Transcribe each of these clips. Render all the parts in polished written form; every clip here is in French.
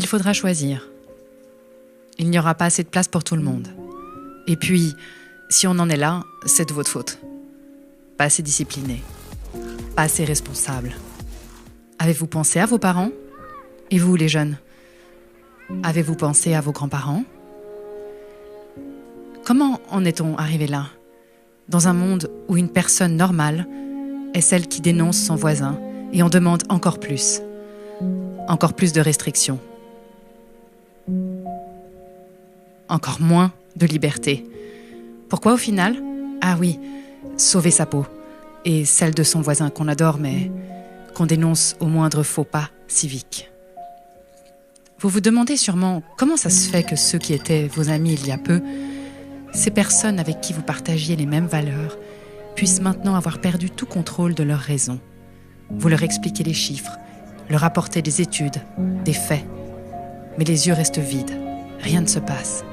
Il faudra choisir. Il n'y aura pas assez de place pour tout le monde. Et puis, si on en est là, c'est de votre faute. Pas assez discipliné. Pas assez responsable. Avez-vous pensé à vos parents? Et vous, les jeunes? Avez-vous pensé à vos grands-parents? Comment en est-on arrivé là? Dans un monde où une personne normale est celle qui dénonce son voisin et en demande encore plus. Encore plus de restrictions. Encore moins de liberté. Pourquoi au final? Ah oui, sauver sa peau. Et celle de son voisin qu'on adore mais qu'on dénonce au moindre faux pas civique. Vous vous demandez sûrement comment ça se fait que ceux qui étaient vos amis il y a peu, ces personnes avec qui vous partagiez les mêmes valeurs, puissent maintenant avoir perdu tout contrôle de leurs raisons. Vous leur expliquez les chiffres, leur apportez des études, des faits. Mais les yeux restent vides, rien ne se passe.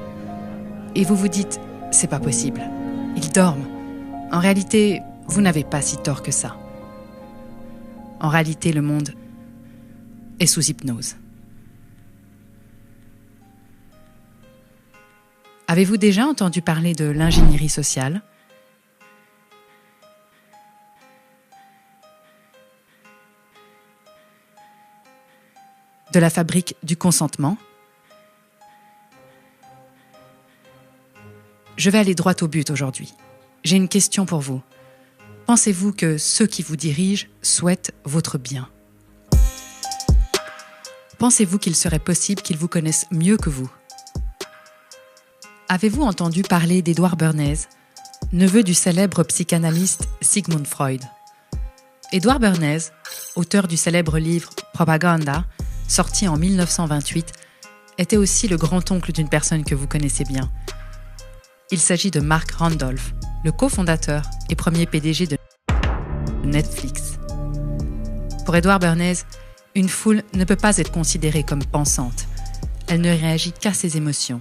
Et vous vous dites, c'est pas possible, ils dorment. En réalité, vous n'avez pas si tort que ça. En réalité, le monde est sous hypnose. Avez-vous déjà entendu parler de l'ingénierie sociale? De la fabrique du consentement? Je vais aller droit au but aujourd'hui. J'ai une question pour vous. Pensez-vous que ceux qui vous dirigent souhaitent votre bien? Pensez-vous qu'il serait possible qu'ils vous connaissent mieux que vous? Avez-vous entendu parler d'Édouard Bernays, neveu du célèbre psychanalyste Sigmund Freud? Édouard Bernays, auteur du célèbre livre Propaganda, sorti en 1928, était aussi le grand-oncle d'une personne que vous connaissez bien. Il s'agit de Mark Randolph, le cofondateur et premier PDG de Netflix. Pour Édouard Bernays, une foule ne peut pas être considérée comme pensante. Elle ne réagit qu'à ses émotions.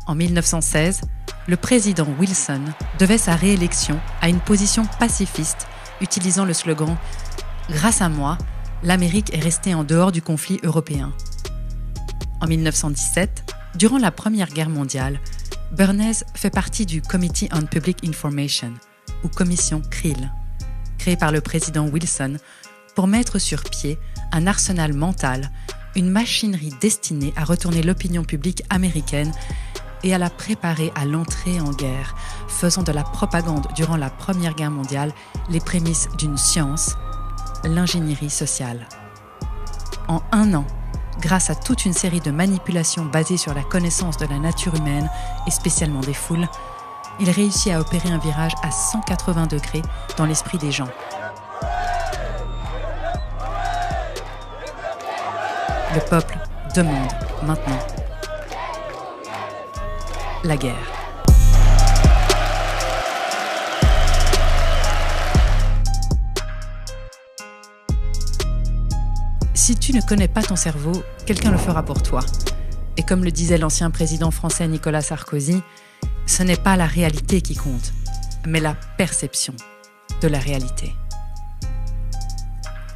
En 1916, le président Wilson devait sa réélection à une position pacifiste, utilisant le slogan « Grâce à moi, l'Amérique est restée en dehors du conflit européen ». En 1917, durant la Première Guerre mondiale, Bernays fait partie du Committee on Public Information, ou commission CRIL, créée par le président Wilson pour mettre sur pied un arsenal mental, une machinerie destinée à retourner l'opinion publique américaine et à la préparer à l'entrée en guerre, faisant de la propagande durant la Première Guerre mondiale les prémices d'une science, l'ingénierie sociale. En un an, grâce à toute une série de manipulations basées sur la connaissance de la nature humaine et spécialement des foules, il réussit à opérer un virage à 180 degrés dans l'esprit des gens. Le peuple demande maintenant la guerre. Si tu ne connais pas ton cerveau, quelqu'un le fera pour toi. Et comme le disait l'ancien président français Nicolas Sarkozy, ce n'est pas la réalité qui compte, mais la perception de la réalité.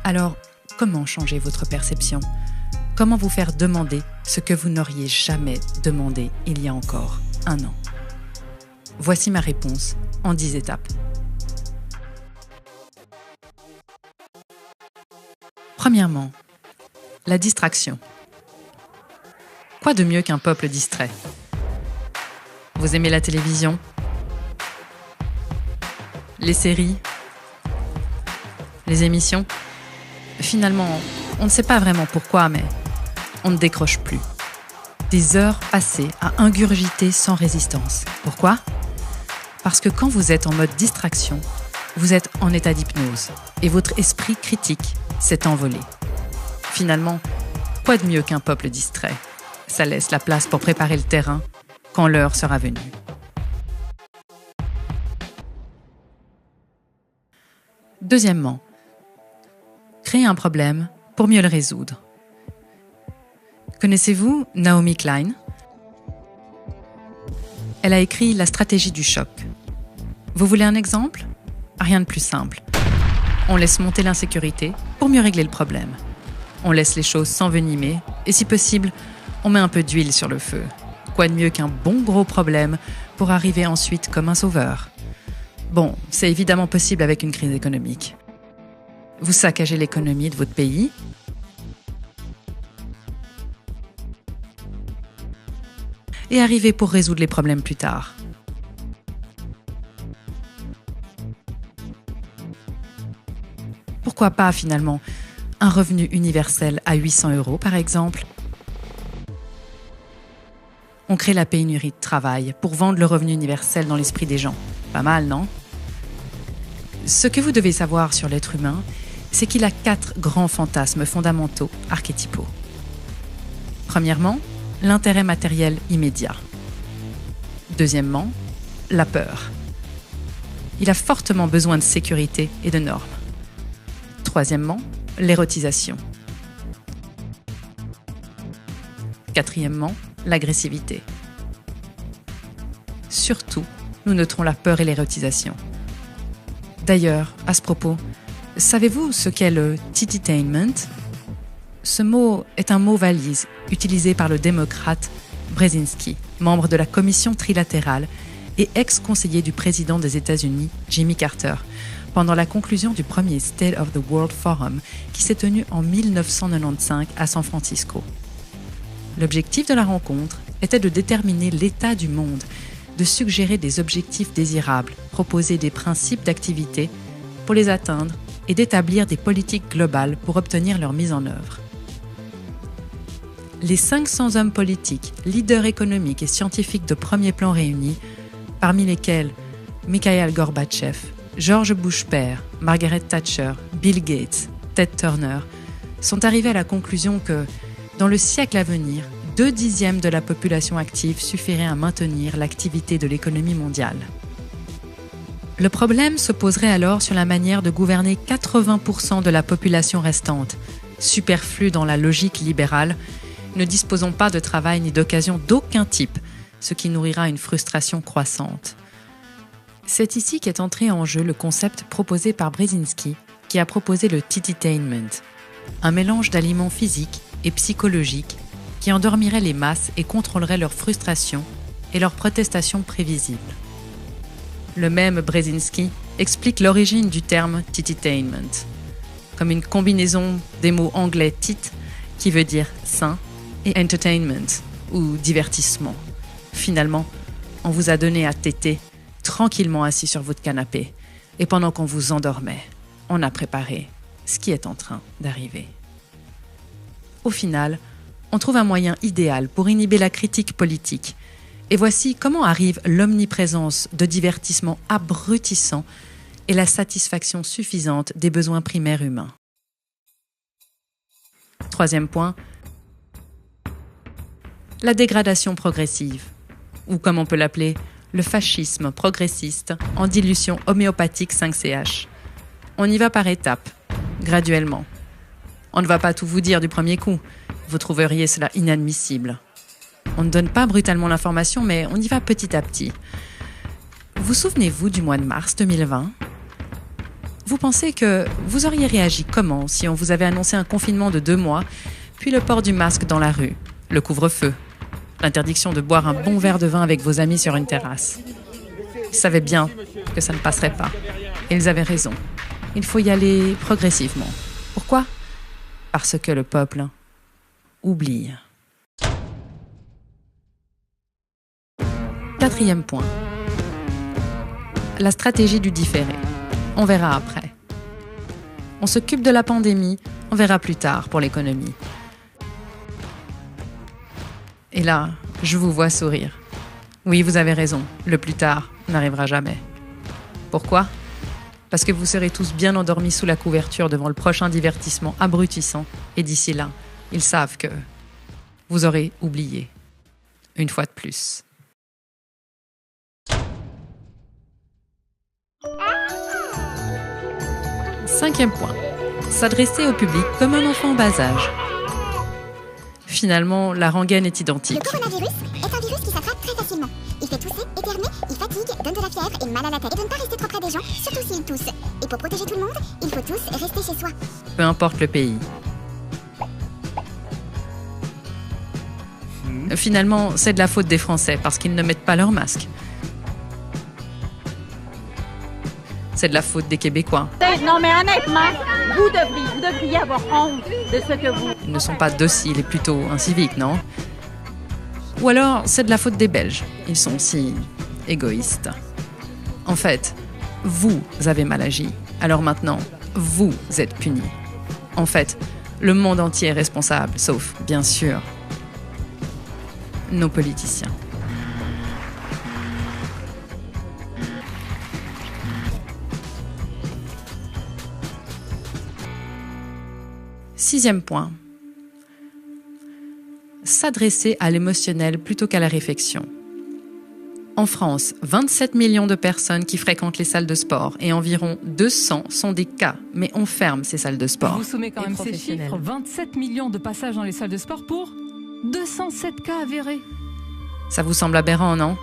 Alors, comment changer votre perception? Comment vous faire demander ce que vous n'auriez jamais demandé il y a encore un an? Voici ma réponse en 10 étapes. Premièrement, la distraction. Quoi de mieux qu'un peuple distrait? Vous aimez la télévision? Les séries? Les émissions? Finalement, on ne sait pas vraiment pourquoi, mais on ne décroche plus. Des heures passées à ingurgiter sans résistance. Pourquoi? Parce que quand vous êtes en mode distraction, vous êtes en état d'hypnose et votre esprit critique s'est envolé. Finalement, quoi de mieux qu'un peuple distrait? Ça laisse la place pour préparer le terrain quand l'heure sera venue. Deuxièmement, créer un problème pour mieux le résoudre. Connaissez-vous Naomi Klein? Elle a écrit La stratégie du choc. Vous voulez un exemple? Rien de plus simple. On laisse monter l'insécurité pour mieux régler le problème. On laisse les choses s'envenimer Et si possible, on met un peu d'huile sur le feu. Quoi de mieux qu'un bon gros problème pour arriver ensuite comme un sauveur? Bon, c'est évidemment possible avec une crise économique. Vous saccagez l'économie de votre pays, et arrivez pour résoudre les problèmes plus tard. Pourquoi pas finalement un revenu universel à 800 € par exemple? On crée la pénurie de travail pour vendre le revenu universel dans l'esprit des gens. Pas mal, non? Ce que vous devez savoir sur l'être humain, c'est qu'il a 4 grands fantasmes fondamentaux archétypaux. Premièrement, l'intérêt matériel immédiat. Deuxièmement, la peur. Il a fortement besoin de sécurité et de normes. Troisièmement, l'érotisation. Quatrièmement, l'agressivité. Surtout, nous noterons la peur et l'érotisation. D'ailleurs, à ce propos, savez-vous ce qu'est le tititainment? Ce mot est un mot valise utilisé par le démocrate Brzezinski, membre de la commission trilatérale et ex-conseiller du président des États-Unis, Jimmy Carter, pendant la conclusion du premier State of the World Forum qui s'est tenu en 1995 à San Francisco. L'objectif de la rencontre était de déterminer l'état du monde, de suggérer des objectifs désirables, proposer des principes d'activité pour les atteindre et d'établir des politiques globales pour obtenir leur mise en œuvre. Les 500 hommes politiques, leaders économiques et scientifiques de premier plan réunis, parmi lesquels Mikhail Gorbatchev, George Bush père, Margaret Thatcher, Bill Gates, Ted Turner, sont arrivés à la conclusion que, dans le siècle à venir, 2/10 de la population active suffirait à maintenir l'activité de l'économie mondiale. Le problème se poserait alors sur la manière de gouverner 80% de la population restante, superflue dans la logique libérale, ne disposant pas de travail ni d'occasion d'aucun type, ce qui nourrira une frustration croissante. C'est ici qu'est entré en jeu le concept proposé par Brzezinski, qui a proposé le tititainment, un mélange d'aliments physiques et psychologiques qui endormirait les masses et contrôlerait leur frustration et leurs protestations prévisibles. Le même Brzezinski explique l'origine du terme tititainment, comme une combinaison des mots anglais tit, qui veut dire sain, et entertainment, ou divertissement. Finalement, on vous a donné à téter, tranquillement assis sur votre canapé, et pendant qu'on vous endormait, on a préparé ce qui est en train d'arriver. Au final, on trouve un moyen idéal pour inhiber la critique politique. Et voici comment arrive l'omniprésence de divertissements abrutissants et la satisfaction suffisante des besoins primaires humains. Troisième point, la dégradation progressive, ou comme on peut l'appeler, le fascisme progressiste en dilution homéopathique 5CH. On y va par étapes, graduellement. On ne va pas tout vous dire du premier coup, vous trouveriez cela inadmissible. On ne donne pas brutalement l'information, mais on y va petit à petit. Vous souvenez-vous du mois de mars 2020 ? Vous pensez que vous auriez réagi comment si on vous avait annoncé un confinement de 2 mois, puis le port du masque dans la rue, le couvre-feu, l'interdiction de boire un bon verre de vin avec vos amis sur une terrasse? Ils savaient bien que ça ne passerait pas. Et ils avaient raison. Il faut y aller progressivement. Pourquoi ? Parce que le peuple oublie. Quatrième point. La stratégie du différé. On verra après. On s'occupe de la pandémie, on verra plus tard pour l'économie. Et là, je vous vois sourire. Oui, vous avez raison, le plus tard n'arrivera jamais. Pourquoi ? Parce que vous serez tous bien endormis sous la couverture devant le prochain divertissement abrutissant, et d'ici là, ils savent que vous aurez oublié. Une fois de plus. Cinquième point. S'adresser au public comme un enfant en bas âge. Finalement, la rengaine est identique. Le coronavirus est un virus qui s'attrape très facilement. Il fait tousser, éternuer, il fatigue, donne de la fièvre et mal à la tête. Et de ne pas rester trop près des gens, surtout s'ils toussent. Et pour protéger tout le monde, il faut tous rester chez soi. Peu importe le pays. Finalement, c'est de la faute des Français parce qu'ils ne mettent pas leur masque. C'est de la faute des Québécois. Non mais honnêtement, vous devriez avoir honte de ce que vous... Ils ne sont pas dociles et plutôt inciviques, non? Ou alors, c'est de la faute des Belges. Ils sont si égoïstes. En fait, vous avez mal agi. Alors maintenant, vous êtes punis. En fait, le monde entier est responsable, sauf, bien sûr, nos politiciens. Sixième point. S'adresser à l'émotionnel plutôt qu'à la réflexion. En France, 27 millions de personnes qui fréquentent les salles de sport et environ 200 sont des cas, mais on ferme ces salles de sport. Je vous soumets quand même ces chiffres. 27 millions de passages dans les salles de sport pour 207 cas avérés. Ça vous semble aberrant, non?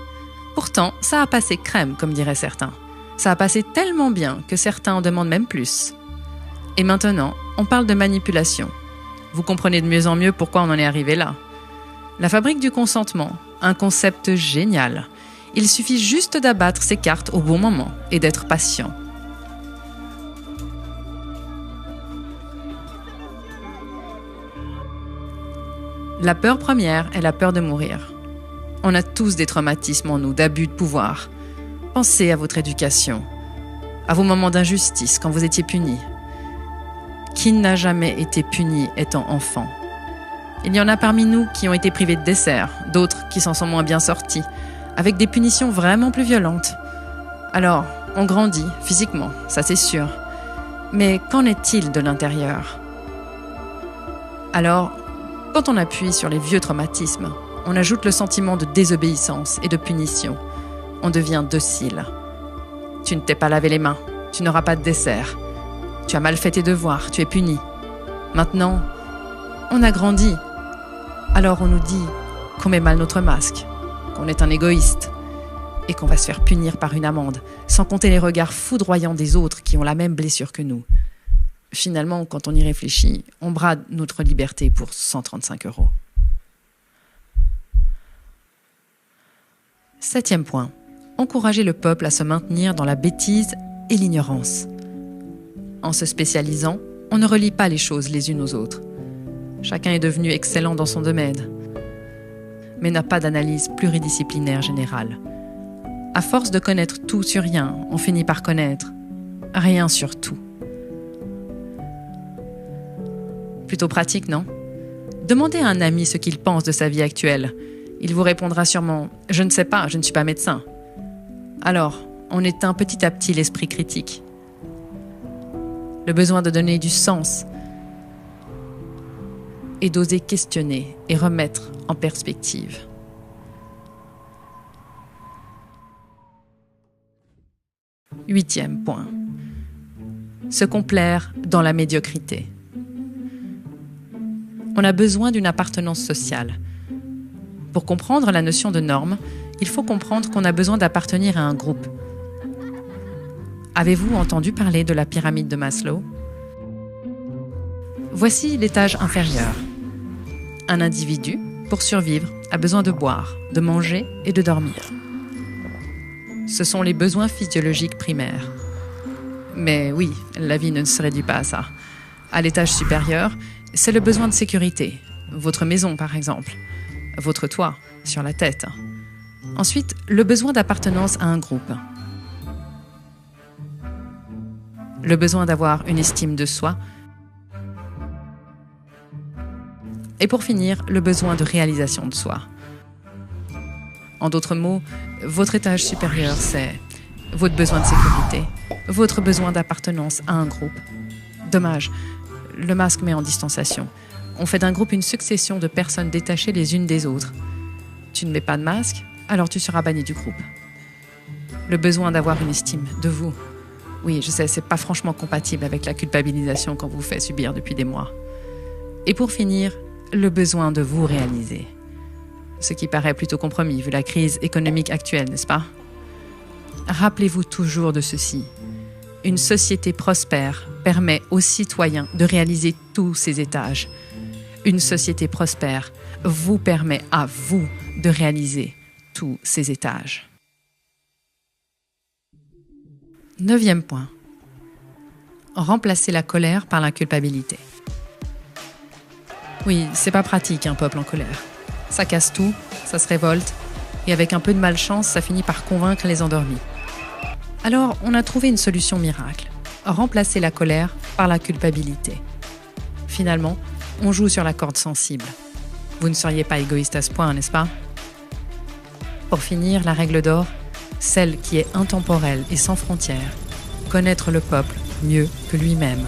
Pourtant, ça a passé crème, comme diraient certains. Ça a passé tellement bien que certains en demandent même plus. Et maintenant, on parle de manipulation. Vous comprenez de mieux en mieux pourquoi on en est arrivé là. La fabrique du consentement, un concept génial. Il suffit juste d'abattre ses cartes au bon moment et d'être patient. La peur première est la peur de mourir. On a tous des traumatismes en nous, d'abus de pouvoir. Pensez à votre éducation, à vos moments d'injustice quand vous étiez punis. Qui n'a jamais été puni étant enfant? Il y en a parmi nous qui ont été privés de dessert, d'autres qui s'en sont moins bien sortis, avec des punitions vraiment plus violentes. Alors, on grandit physiquement, ça c'est sûr. Mais qu'en est-il de l'intérieur? Alors, quand on appuie sur les vieux traumatismes, on ajoute le sentiment de désobéissance et de punition. On devient docile. Tu ne t'es pas lavé les mains, tu n'auras pas de dessert. Tu as mal fait tes devoirs, tu es puni. Maintenant, on a grandi. Alors on nous dit qu'on met mal notre masque, qu'on est un égoïste et qu'on va se faire punir par une amende, sans compter les regards foudroyants des autres qui ont la même blessure que nous. Finalement, quand on y réfléchit, on brade notre liberté pour 135 €. Septième point. Encourager le peuple à se maintenir dans la bêtise et l'ignorance. En se spécialisant, on ne relie pas les choses les unes aux autres. Chacun est devenu excellent dans son domaine, mais n'a pas d'analyse pluridisciplinaire générale. À force de connaître tout sur rien, on finit par connaître rien sur tout. Plutôt pratique, non? Demandez à un ami ce qu'il pense de sa vie actuelle. Il vous répondra sûrement « Je ne sais pas, je ne suis pas médecin ». Alors, on éteint petit à petit l'esprit critique. Le besoin de donner du sens et d'oser questionner et remettre en perspective. Huitième point. Se complaire dans la médiocrité. On a besoin d'une appartenance sociale. Pour comprendre la notion de norme, il faut comprendre qu'on a besoin d'appartenir à un groupe. Avez-vous entendu parler de la pyramide de Maslow? Voici l'étage inférieur. Un individu, pour survivre, a besoin de boire, de manger et de dormir. Ce sont les besoins physiologiques primaires. Mais oui, la vie ne se réduit pas à ça. À l'étage supérieur, c'est le besoin de sécurité. Votre maison, par exemple. Votre toit, sur la tête. Ensuite, le besoin d'appartenance à un groupe. Le besoin d'avoir une estime de soi. Et pour finir, le besoin de réalisation de soi. En d'autres mots, votre étage supérieur, c'est votre besoin de sécurité, votre besoin d'appartenance à un groupe. Dommage, le masque met en distanciation. On fait d'un groupe une succession de personnes détachées les unes des autres. Tu ne mets pas de masque, alors tu seras banni du groupe. Le besoin d'avoir une estime de vous. Oui, je sais, c'est pas franchement compatible avec la culpabilisation qu'on vous fait subir depuis des mois. Et pour finir, le besoin de vous réaliser. Ce qui paraît plutôt compromis vu la crise économique actuelle, n'est-ce pas? Rappelez-vous toujours de ceci. Une société prospère permet aux citoyens de réaliser tous ces étages. Une société prospère vous permet à vous de réaliser tous ces étages. 9e point. Remplacer la colère par la culpabilité. Oui, c'est pas pratique un peuple en colère. Ça casse tout, ça se révolte, et avec un peu de malchance, ça finit par convaincre les endormis. Alors, on a trouvé une solution miracle. Remplacer la colère par la culpabilité. Finalement, on joue sur la corde sensible. Vous ne seriez pas égoïste à ce point, n'est-ce pas? Pour finir, la règle d'or, celle qui est intemporelle et sans frontières, connaître le peuple mieux que lui-même.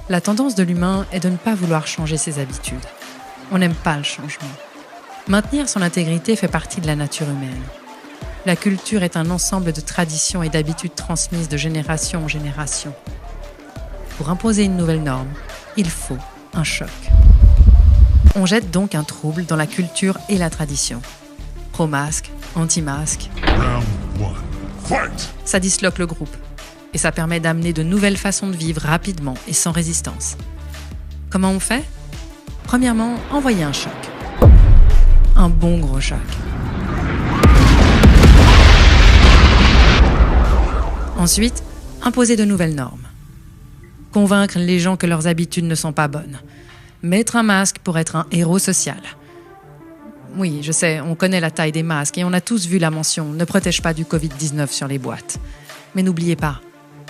La tendance de l'humain est de ne pas vouloir changer ses habitudes. On n'aime pas le changement. Maintenir son intégrité fait partie de la nature humaine. La culture est un ensemble de traditions et d'habitudes transmises de génération en génération. Pour imposer une nouvelle norme, il faut un choc. On jette donc un trouble dans la culture et la tradition. Pro-masque, anti-masque. Ça disloque le groupe et ça permet d'amener de nouvelles façons de vivre rapidement et sans résistance. Comment on fait? Premièrement, envoyer un choc. Un bon gros choc. Ensuite, imposer de nouvelles normes. Convaincre les gens que leurs habitudes ne sont pas bonnes. Mettre un masque pour être un héros social. Oui, je sais, on connaît la taille des masques et on a tous vu la mention « Ne protège pas du Covid-19 » sur les boîtes. Mais n'oubliez pas,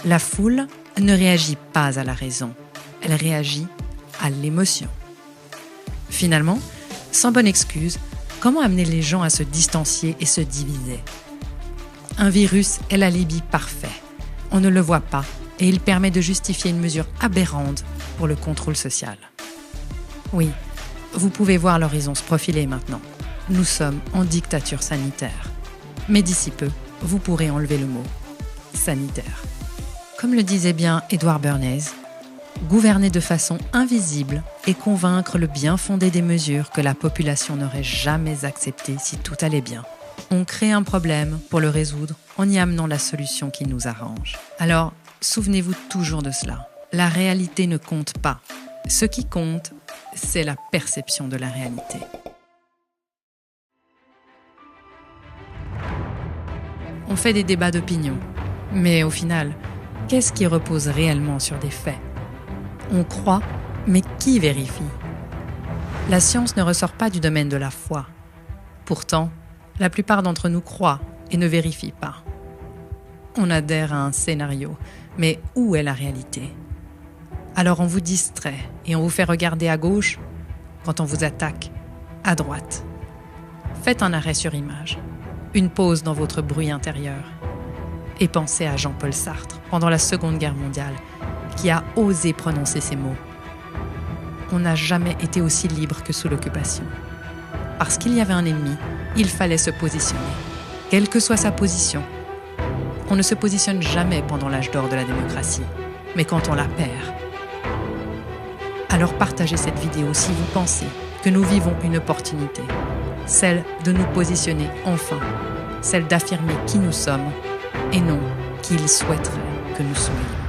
la foule ne réagit pas à la raison. Elle réagit à l'émotion. Finalement, sans bonne excuse, comment amener les gens à se distancier et se diviser? Un virus est l'alibi parfait. On ne le voit pas et il permet de justifier une mesure aberrante pour le contrôle social. Oui, vous pouvez voir l'horizon se profiler maintenant. Nous sommes en dictature sanitaire. Mais d'ici peu, vous pourrez enlever le mot « sanitaire ». Comme le disait bien Edward Bernays, gouverner de façon invisible et convaincre le bien fondé des mesures que la population n'aurait jamais acceptées si tout allait bien. On crée un problème pour le résoudre en y amenant la solution qui nous arrange. Alors, souvenez-vous toujours de cela. La réalité ne compte pas. Ce qui compte, c'est la perception de la réalité. On fait des débats d'opinion, mais au final, qu'est-ce qui repose réellement sur des faits? On croit, mais qui vérifie? La science ne ressort pas du domaine de la foi. Pourtant, la plupart d'entre nous croient et ne vérifient pas. On adhère à un scénario, mais où est la réalité? Alors on vous distrait et on vous fait regarder à gauche quand on vous attaque à droite. Faites un arrêt sur image, une pause dans votre bruit intérieur et pensez à Jean-Paul Sartre pendant la Seconde Guerre mondiale qui a osé prononcer ces mots. On n'a jamais été aussi libre que sous l'occupation. Parce qu'il y avait un ennemi, il fallait se positionner, quelle que soit sa position. On ne se positionne jamais pendant l'âge d'or de la démocratie, mais quand on la perd. Alors partagez cette vidéo si vous pensez que nous vivons une opportunité, celle de nous positionner enfin, celle d'affirmer qui nous sommes et non qui il souhaiterait que nous soyons.